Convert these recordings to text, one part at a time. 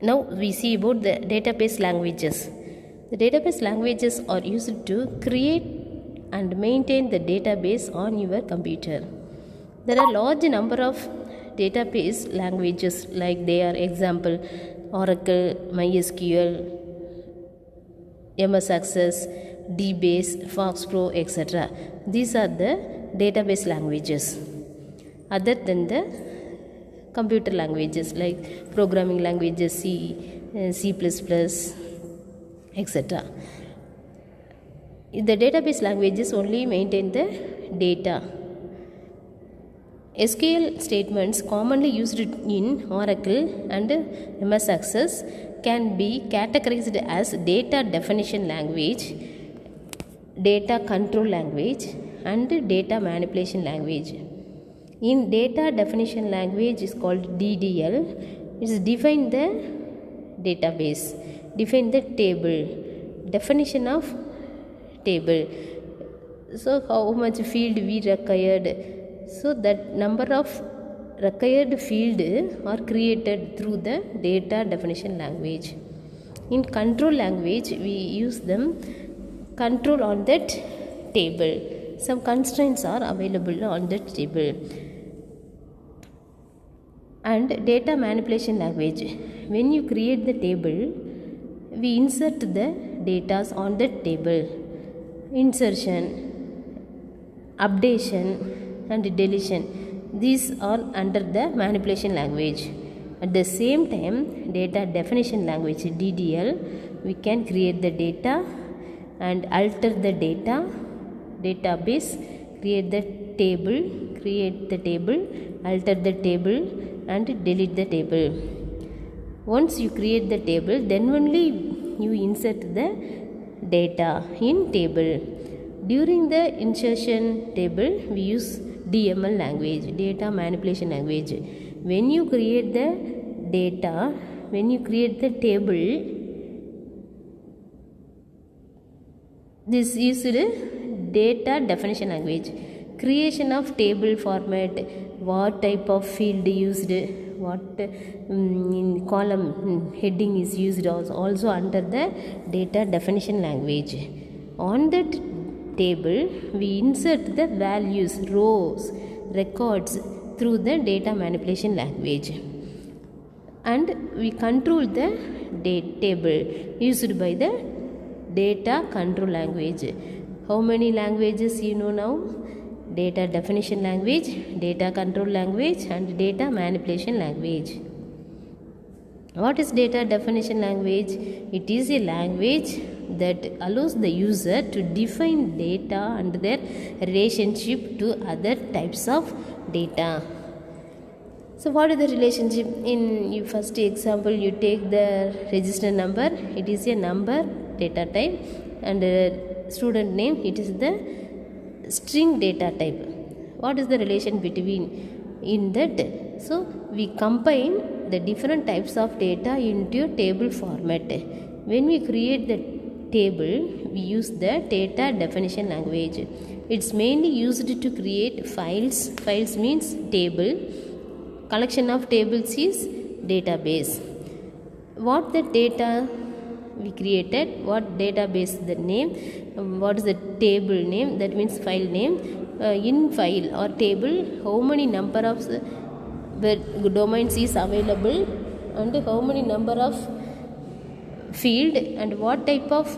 Now we see about the database languages. The database languages are used to create and maintain the database on your computer. There are large number of database languages, like they are example Oracle, MySQL, MS Access, DBase, FoxPro, etc. These are the database languages. Other than the computer languages like programming languages, C, C++, etc. The database languages only maintain the data. SQL statements commonly used in Oracle and MS Access can be categorized as data definition language, data control language, and data manipulation language. In data definition language is called DDL. It is define the database, define the table, definition of table. So how much field we required, so that number of required field are created through the data definition language. In control language we use them control on that table. Some constraints are available on that table. And data manipulation language, when you create the table, we insert the data on that table. Insertion, updation, and deletion, these are under the manipulation language. At the same time, data definition language DDL, we can create the data and alter the data, database, create the table, alter the table, and delete the table. Once you create the table, then only you insert the data in table. During the insertion table, we use DML language, data manipulation language. When you create the data, when you create the table, this is the data definition language. Creation of table format, what type of field used, what in column heading is used, also under the data definition language. On that table, we insert the values, rows, records through the data manipulation language, and we control the table used by the data control language. How many languages you know now? Data definition language, data control language, and data manipulation language. What is data definition language? It is a language that allows the user to define data and their relationship to other types of data. So what is the relationship? In your first example, you take the register number, it is a number data type, and student name, it is the string data type. What is the relation between in that? So we combine the different types of data into table format. When we create the table, we use the data definition language. It's mainly used to create files. Files means table. Collection of tables is database. What the data we created, what database the name, what is the table name, that means file name. In file or table, how many number of domains is available, and how many number of field, and what type of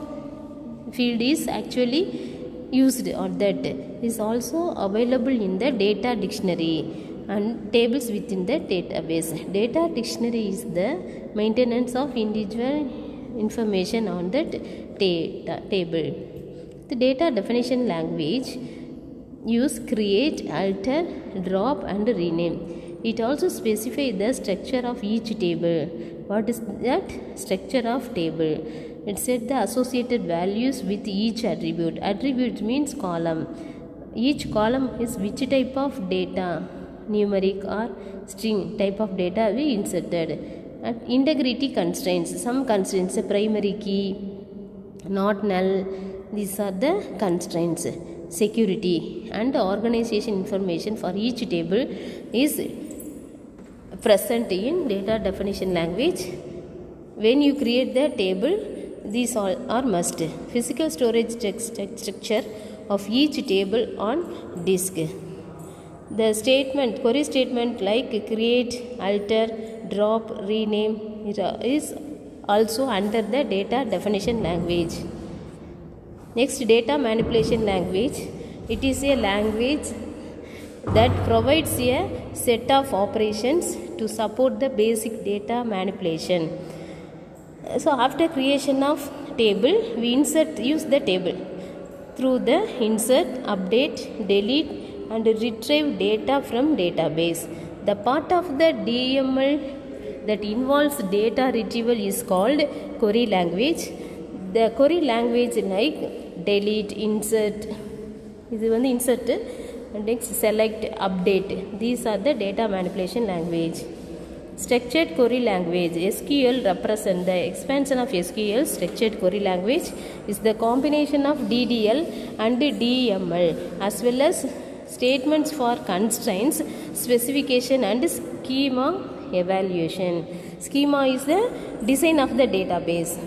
field is actually used on that is also available in the data dictionary and tables within the database. Data dictionary is the maintenance of individual information on that table. The data definition language use create, alter, drop, and rename. It also specifies the structure of each table. What is that structure of table? It set the associated values with each attribute. Attribute means column. Each column is which type of data, numeric or string type of data we inserted. And integrity constraints. Some constraints, primary key, not null, these are the constraints. Security and organization information for each table is present in data definition language. When you create the table, these all are must. Physical storage structure of each table on disk. The statement, query statement like create, alter, drop, rename is also under the data definition language. Next, data manipulation language. It is a language that provides a set of operations to support the basic data manipulation. So after creation of table, we use the table through the insert, update, delete and retrieve data from database. The part of the DML that involves data retrieval is called query language. The query language like delete, insert, insert, and next select, update. These are the data manipulation language. Structured query language, SQL represents the expansion of SQL. Structured query language is the combination of DDL and DML as well as statements for constraints, specification and schema evaluation. Schema is the design of the database.